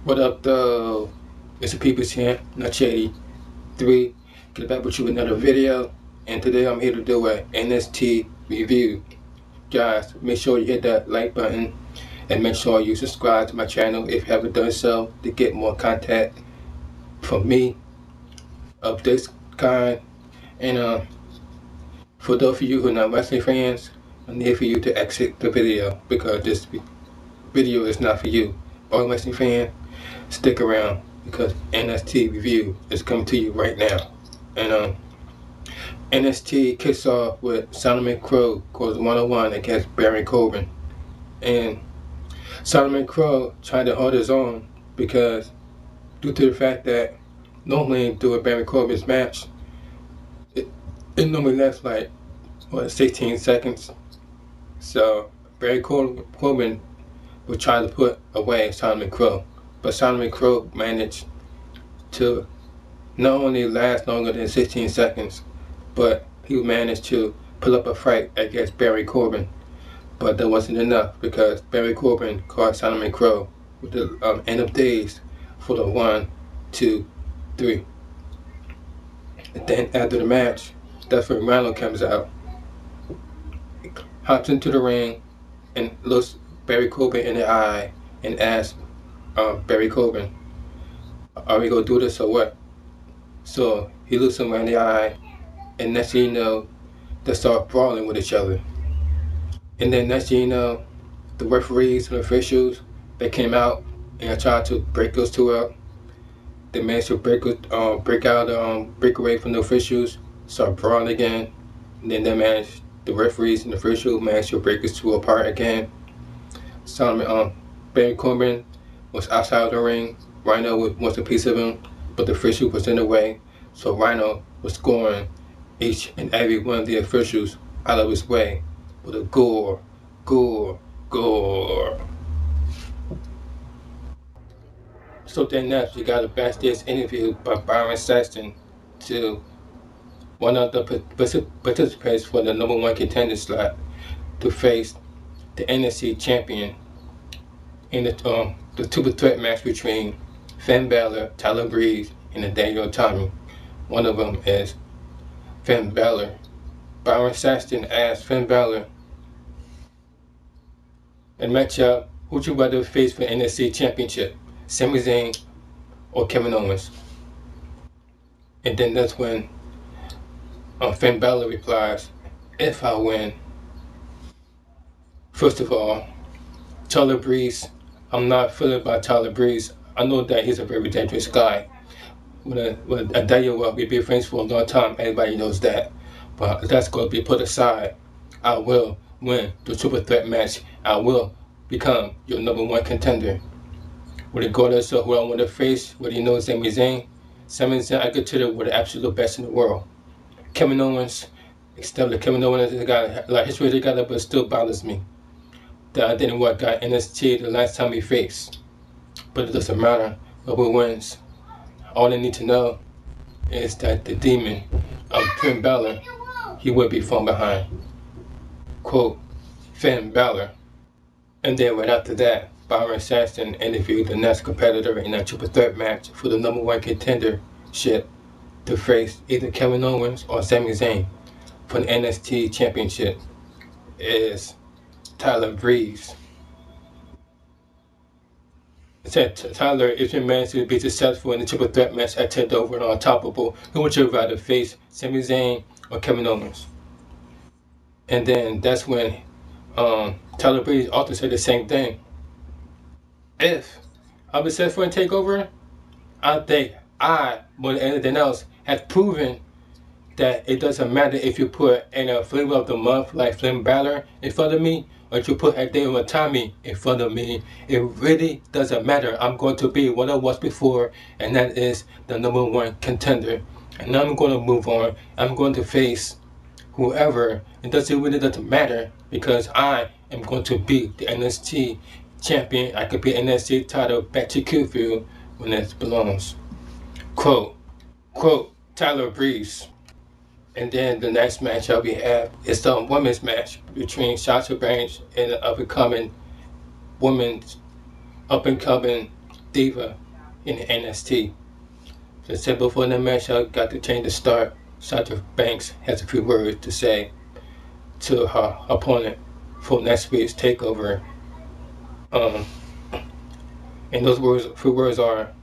What up, though? It's the People's Champ, Not Shady 3. Get back with you with another video. And today I'm here to do a NXT review. Guys, make sure you hit that like button and make sure you subscribe to my channel if you haven't done so to get more content from me of this kind. And for those of you who are not wrestling fans, I need for you to exit the video because this video is not for you. All wrestling fans, stick around because NXT review is coming to you right now. And NXT kicks off with Solomon Crowe goes 1-on-1 against Baron Corbin. And Solomon Crowe tried to hold his own because due to the fact that normally during Baron Corbin's match, it normally lasts like 16 seconds. So Baron Corbin would try to put away Solomon Crowe, but Solomon Crowe managed to not only last longer than 16 seconds, but he managed to pull up a fight against Baron Corbin. But that wasn't enough because Baron Corbin caught Solomon Crowe with the end of days for the 1, 2, 3. And then after the match, that's when Rhino comes out, hops into the ring, and looks Baron Corbin in the eye and asks Baron Corbin, "Are we gonna do this or what?" So he looks him right in the eye, and next thing you know, they start brawling with each other. And then next thing you know, the referees and officials, they came out and tried to break those two up. They managed to break away from the officials, start brawling again. And then the referees and officials managed to break us two apart again. Baron Corbin was outside of the ring. Rhino wants a piece of him, but the official was in the way. So Rhino was scoring each and every one of the officials out of his way with a gore. So then next, we got a backstage interview by Byron Saxton to one of the participants for the #1 contender slot to face the NXT champion in the triple threat match between Finn Balor, Tyler Breeze, and Daniel Tommy. One of them is Finn Balor. Byron Saxton asked Finn Balor in matchup, who'd you rather face for NXT championship, Sami Zayn or Kevin Owens? And then that's when Finn Balor replies, "If I win, first of all, Tyler Breeze, I'm not feeling about Tyler Breeze. I know that he's a very dangerous guy. With Daniel, we've been friends for a long time. Everybody knows that. But that's going to be put aside. I will win the triple threat match. I will become your #1 contender. Regardless of who I want to face, whether you know Sami Zayn, I consider one of the absolute best in the world. Kevin Owens, except Kevin Owens is a guy like history together, but it still bothers me that I didn't work out NXT the last time we faced. But it doesn't matter who wins. All I need to know is that the demon of Finn Balor, he will be from behind." Quote, Finn Balor. And then right after that, Byron Saxton interviewed the next competitor in that triple threat match for the #1 contendership to face either Kevin Owens or Sami Zayn for the NXT championship is Tyler Breeze. It said Tyler, if you manage to be successful in the triple threat match at TakeOver and Unstoppable, who would you rather face, Sami Zayn or Kevin Owens? And then that's when Tyler Breeze also said the same thing. If I'm successful in TakeOver, I think I, more than anything else, have proven that it doesn't matter if you put a flavor of the month like Finn Balor in front of me, or if you put Daniel Tommy in front of me. It really doesn't matter. I'm going to be what I was before, and that is the #1 contender. And now I'm going to move on. I'm going to face whoever. It really doesn't matter because I am going to be the NXT champion. I could be NXT title back to Q-Field when it belongs. Quote, Tyler Breeze. And then the next matchup we have is the women's match between Sasha Banks and the up-and-coming diva in the NXT. So said before the match, I got to change the start. Sasha Banks has a few words to say to her opponent for next week's takeover. And those few words are,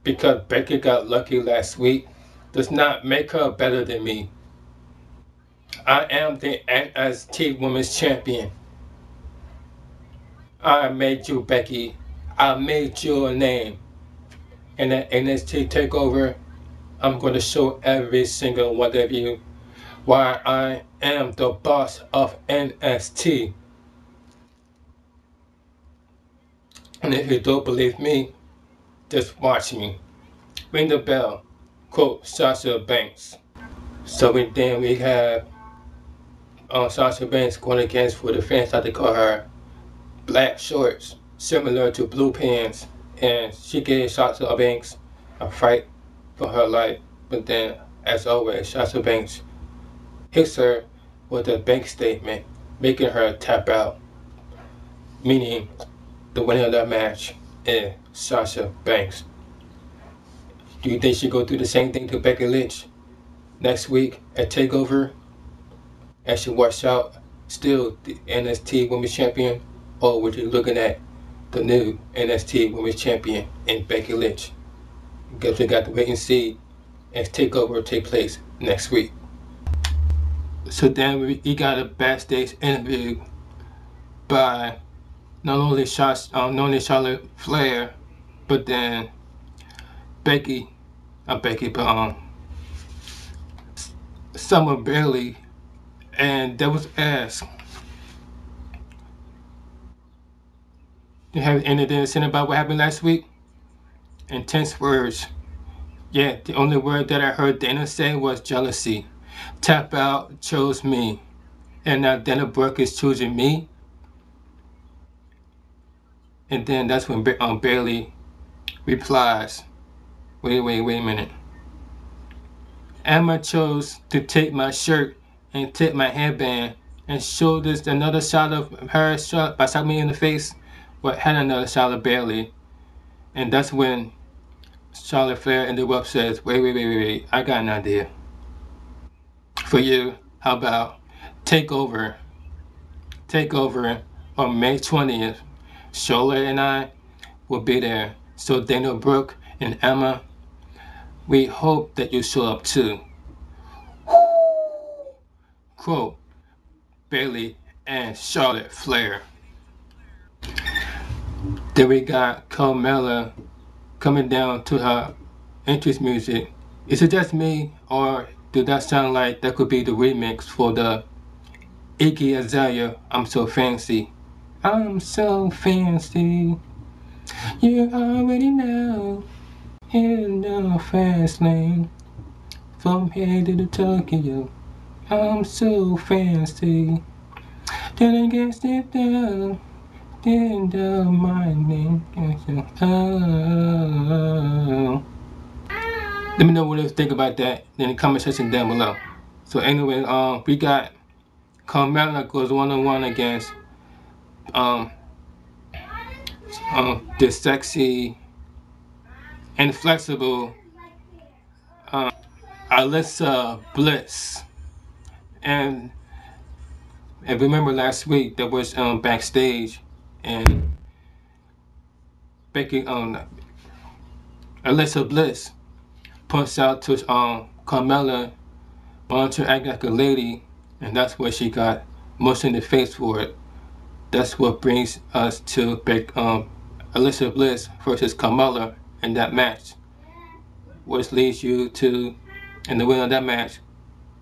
because Becky got lucky last week does not make her better than me. I am the NXT Women's Champion. I made you, Becky. I made you a name. In the NXT takeover, I'm going to show every single one of you why I am the boss of NXT. And if you don't believe me, just watch me. Ring the bell. Quote Sasha Banks. So then we have Sasha Banks going against what the fans like to call her black shorts, similar to blue pants. And she gave Sasha Banks a fight for her life. But then, as always, Sasha Banks hits her with a bank statement, making her tap out. Meaning, the winner of that match is Sasha Banks. Do you think she'll go through the same thing to Becky Lynch next week at TakeOver? And she watch out still the NXT Women's Champion? Or would you looking at the new NXT Women's Champion in Becky Lynch? Guess we got to wait and see as TakeOver take place next week. So then we got a backstage interview by not only Charlotte Flair, but then Summer Bailey, and that was asked, you have anything to say about what happened last week? Intense words. Yeah, the only word that I heard Dana say was jealousy. Tap out chose me, and now Dana Brooke is choosing me. And then that's when Bailey replies, wait a minute. Emma chose to take my shirt and take my headband and showed us another shot of her by shot me in the face, but had another shot of Bailey. And that's when Charlotte Flair ended up says, wait, I got an idea for you. How about TakeOver on May 20th. Charlotte and I will be there. So Dana Brooke and Emma, we hope that you show up too. Quote, Bailey and Charlotte Flair. Then we got Carmella coming down to her entrance music. Is it just me, or does that sound like that could be the remix for the Iggy Azalea, I'm So Fancy? I'm so fancy. You already know. In the fast lane. From here to Tokyo. I'm so fancy. Then I guess it down. Then my name. Oh. Let me know what you think about that in the comment section down below. So anyway, we got Carmella goes one-on-one against the sexy and flexible Alexa Bliss. And remember last week that was backstage, and Becky Alexa Bliss points out to Carmella, why don't you act like a lady? And that's where she got most in the face for it. That's what brings us to Alexa Bliss versus Carmella in that match, which leads you to, and the winner of that match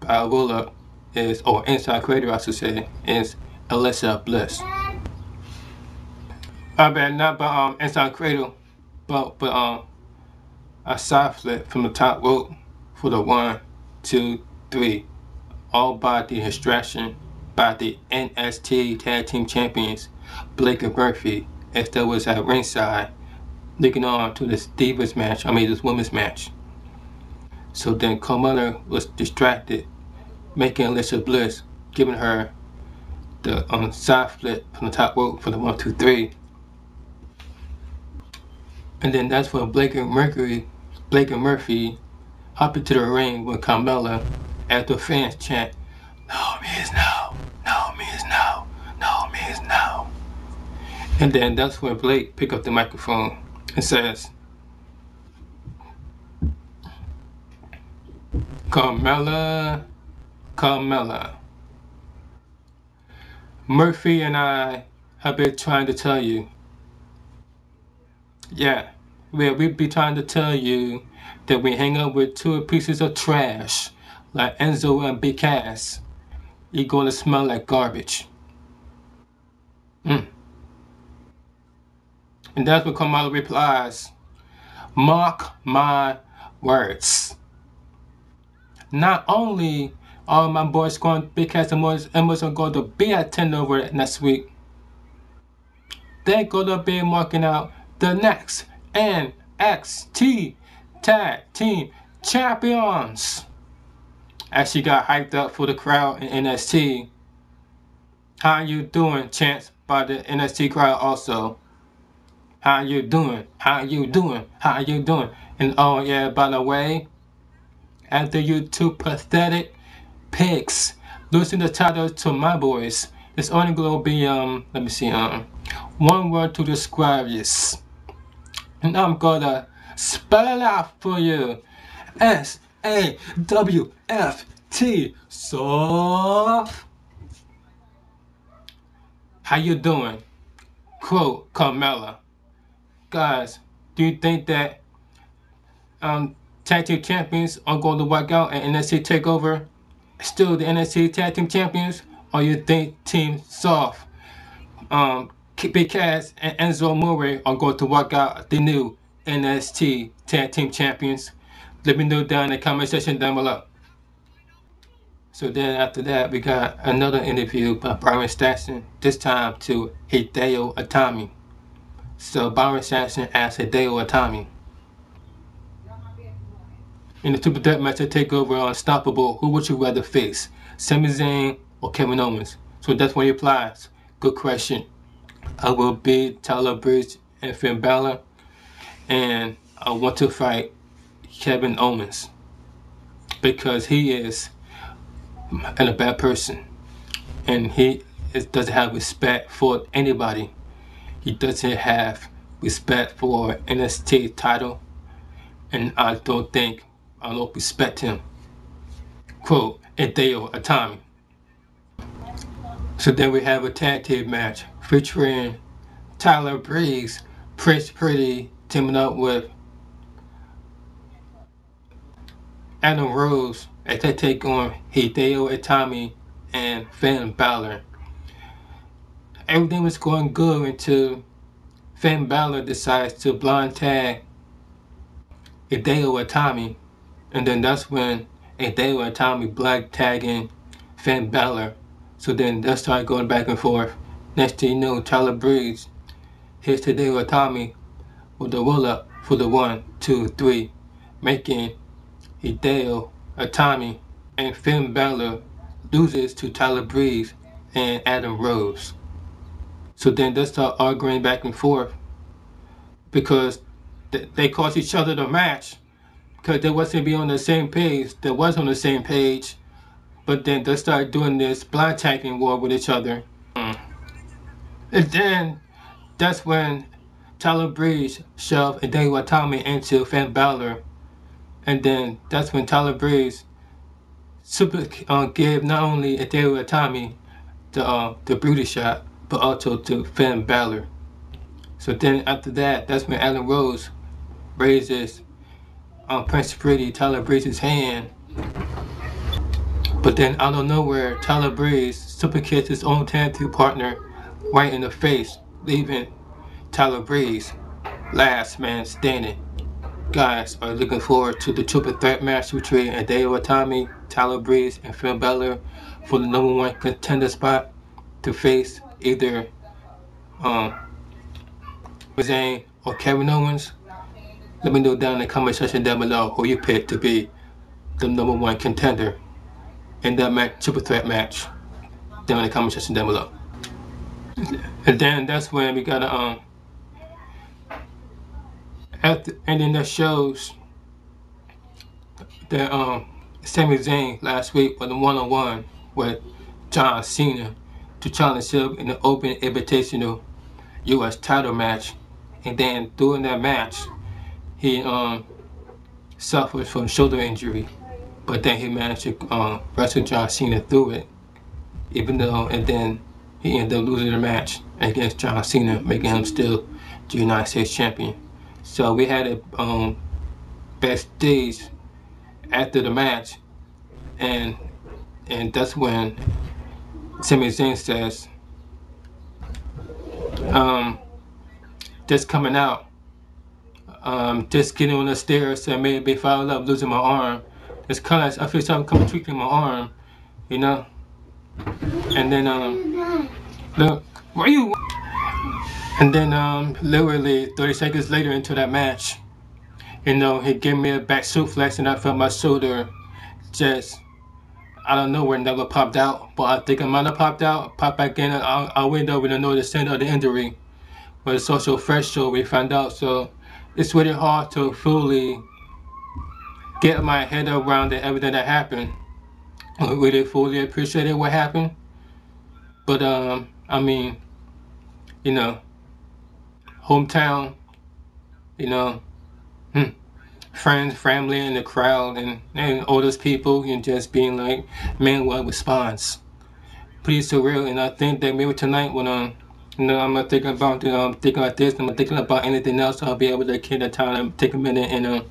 by roll-up is, or inside cradle I should say, is Alexa Bliss. I bet not by inside cradle, but a side flip from the top rope for the 1, 2, 3, all by the distraction by the NXT Tag Team Champions Blake and Murphy, as that was at ringside, looking on to this Divas match, this women's match. So then Carmella was distracted, making Alexa Bliss, giving her the side flip from the top rope for the 1, 2, 3. And then that's when Blake and Murphy hop into the ring with Carmella as the fans chant, "No means no, no means no, no means no." And then that's when Blake pick up the microphone and says, "Carmella, Carmella, Murphy and I have been trying to tell you. Yeah, we be trying to tell you that we hang up with two pieces of trash like Enzo and Big Cass. You're gonna smell like garbage." And that's when Carmella replies, "Mark my words. Not only are my boys going, Big Cass and Emma's going to be at 10 over next week, they're going to be marking out the next NXT Tag Team Champions." As she got hyped up for the crowd in NXT. "How you doing?" chants by the NXT crowd also. "How you doing? How you doing? How you doing?" And oh yeah, by the way, after you two pathetic pigs losing the title to my boys, it's only gonna be let me see, one word to describe this, and I'm gonna spell it out for you. SAWFT. Soft. How you doing? Quote Carmella. Guys, do you think that tag team champions are going to work out at NXT TakeOver? Still the NXT tag team champions? Or you think Team Soft, Big Cass and Enzo Amore are going to work out the new NXT tag team champions? Let me know down in the comment section down below. So then after that, we got another interview by Byron Saxton, this time to Hideo Itami. So Byron Saxton asked Hideo Itami, in the Super Deathmatch TakeOver Unstoppable, who would you rather face, Sami Zayn or Kevin Owens? So that's when he replies, "Good question. I will beat Tyler Breeze and Finn Balor, and I want to fight Kevin Owens because he is a bad person, and he doesn't have respect for anybody. He doesn't have respect for NXT title, and I don't respect him." Quote, Hideo Itami. So then we have a tag team match featuring Tyler Breeze, Prince Pretty teaming up with Adam Rose as they take on Hideo Itami and Finn Balor. Everything was going good until Finn Balor decides to blind tag Hideo Itami, and then that's when Hideo Itami black tagging Finn Balor. So then they started going back and forth. Next thing you know, Tyler Breeze hits Hideo Itami with the roll up for the 1, 2, 3, making Hideo Itami and Finn Balor loses to Tyler Breeze and Adam Rose. So then they start arguing back and forth because they caused each other the match because they wasn't be on the same page. They was on the same page, but then they started doing this blind tagging war with each other. And then that's when Tyler Breeze shoved Hideo Itami into Finn Balor, and then that's when Tyler Breeze gave not only Hideo Itami the booty shot, but also to Finn Balor. So then after that, that's when Adam Rose raises Prince Pretty, Tyler Breeze's hand. But then out of nowhere, Tyler Breeze super kicks his own tag team partner right in the face, leaving Tyler Breeze last man standing. Guys are looking forward to the triple threat match between Hideo Itami, Tyler Breeze, and Finn Balor for the number 1 contender spot to face either Zayn or Kevin Owens. Let me know down in the comment section down below who you pick to be the number 1 contender in that triple threat match down in the comment section down below. And then that's when we got And then that shows that Sami Zayn last week was a one-on-one with John Cena to challenge him in the Open Invitational U.S. title match. And then during that match, he suffered from shoulder injury, but then he managed to wrestle John Cena through it, even though, and then he ended up losing the match against John Cena, making him still the United States champion. So we had a backstage after the match, and that's when Sami Zayn says, just coming out, just getting on the stairs and maybe if I end up losing my arm, it's kind of, I feel something coming tweaking my arm, you know. And then look, where you? And then literally 30 seconds later into that match, you know, he gave me a back suplex and I felt my shoulder just out of nowhere never popped out, but I think it might have popped out, popped back in. I went over to know the center of the injury. But it's also fresh, so we found out. So it's really hard to fully get my head around everything that happened. I really fully appreciated what happened. But I mean, you know, hometown, you know, friends, family in the crowd, and oldest people, and just being like, man, what response? Pretty surreal. And I think that maybe tonight when you know, I'm not thinking about thinking about this. I'm not thinking about anything else. I'll be able to take the time and take a minute and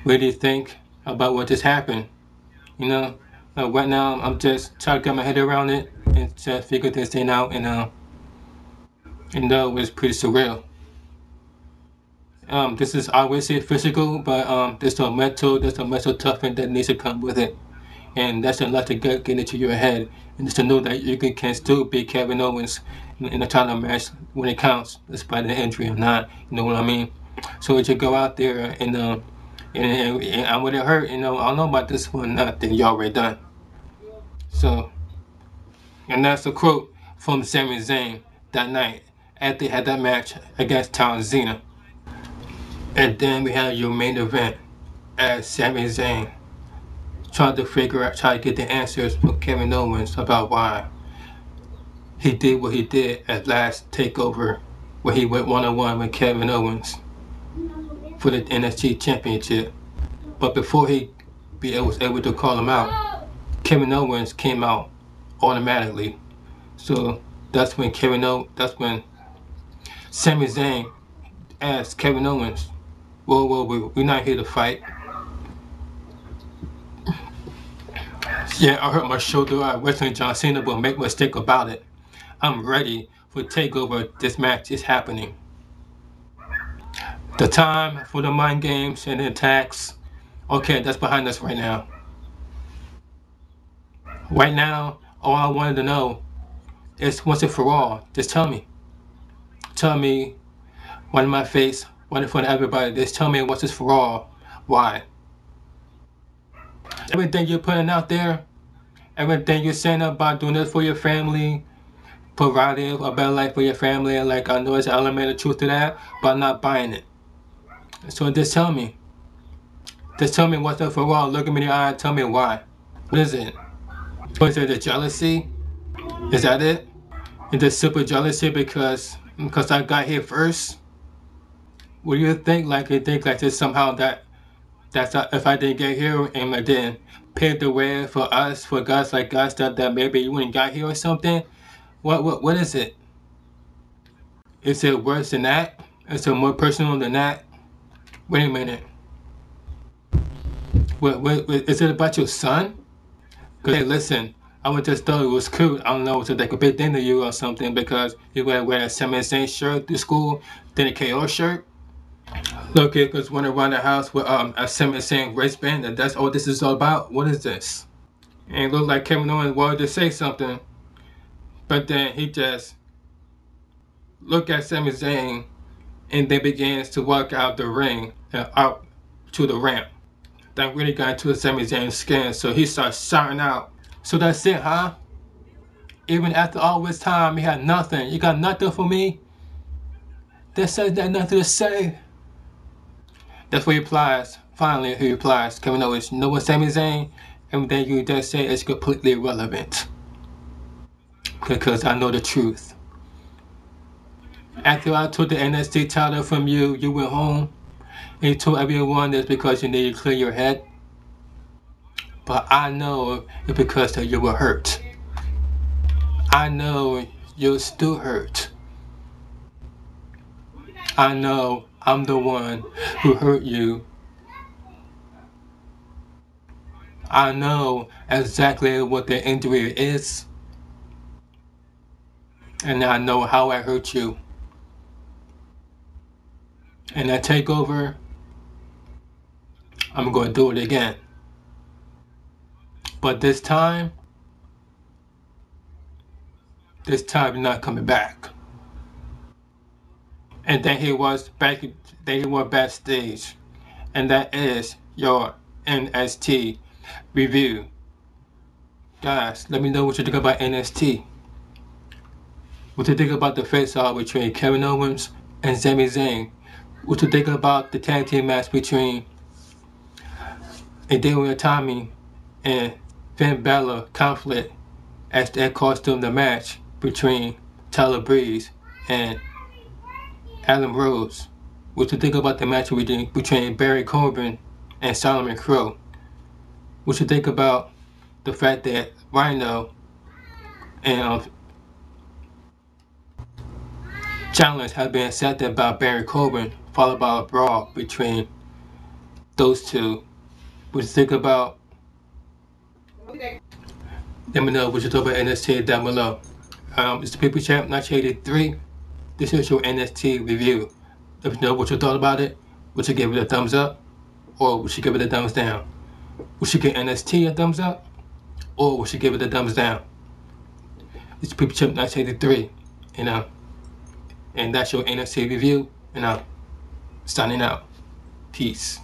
really think about what just happened. You know, right now I'm just trying to get my head around it and just figure this thing out. And it was pretty surreal. This is obviously physical, but there's a mental toughness that needs to come with it, and that's a lot to get into your head, and just to know that you can still beat Kevin Owens in a title match when it counts, despite the injury or not. You know what I mean? So as you go out there and I'm really hurt. You know, I don't know about this one. Nothing you already done. So, and that's a quote from Sami Zayn that night after they had that match against John Cena. And then we had your main event as Sami Zayn trying to get the answers from Kevin Owens about why he did what he did at last takeover, where he went one-on-one with Kevin Owens for the NXT Championship. But before he was able to call him out, Kevin Owens came out automatically. So that's when Sami Zayn asked Kevin Owens, "Whoa, we're not here to fight." Yeah, I hurt my shoulder. I wrestling John Cena, but make a mistake about it. I'm ready for takeover. This match is happening. The time for the mind games and the attacks, okay, that's behind us right now. Right now, all I wanted to know is once and for all, just tell me. Tell me, one in my face, one in front of everybody, just tell me once and for all, why. Everything you're putting out there, everything you're saying about doing this for your family, providing a better life for your family, and like I know there's an element of truth to that, but I'm not buying it. So just tell me. Just tell me what's up for all. Look at me in the eye and tell me why. What is it? Was it the jealousy? Is that it? Is it super jealousy because I got here first? What do you think? Like you think like this somehow that's if I didn't get here and I didn't pave the way for guys like us that maybe you wouldn't got here or something? What is it? Is it worse than that? Is it more personal than that? Wait a minute. What is it about your son? Cause hey, listen, I would just thought it was cool. I don't know, was it like a big thing to you or something because you wear a Sami Zayn shirt to school, then a KO shirt? Look, because went around the house with a Sami Zayn wristband, and that's all this is all about. What is this? And it looked like Kevin Owens wanted to say something, but then he just looked at Sami Zayn and then begins to walk out the ring and out to the ramp. That really got into Sami Zayn's skin, so he starts shouting out. So that's it, huh? Even after all this time, he had nothing. You got nothing for me? That says that nothing to say. That's what he replies. Finally, he replies, Kevin Owens, you know what, Sami Zayn? Everything you just say is completely irrelevant. Because I know the truth. After I took the NXT title from you, you went home and you told everyone that's because you needed to clear your head. But I know it's because that you were hurt. I know you're still hurt. I know I'm the one who hurt you. I know exactly what the injury is. And I know how I hurt you. And that takeover, I'm going to do it again. But this time you're not coming back. And then he was backstage. And that is your NXT review. Guys, let me know what you think about NXT. What you think about the face-off between Kevin Owens and Sami Zayn? What you think about the tag team match between Hideo Itami and Finn Balor conflict as that cost them the match between Tyler Breeze and Adam Rose? What you think about the match between Barry Corbin and Solomon Crow? What you think about the fact that Rhino and challenge have been accepted by Barry Corbin, followed by a brawl between those two? What you think about? Let me know what you thought about NXT down below. It's the People Champ 1983. This is your NXT review. Let me know what you thought about it. Would you give it a thumbs up? Or would you give it a thumbs down? Would you give NXT a thumbs up? Or would you give it a thumbs down? It's the People Champ 1983. And that's your NXT review. Signing out. Peace.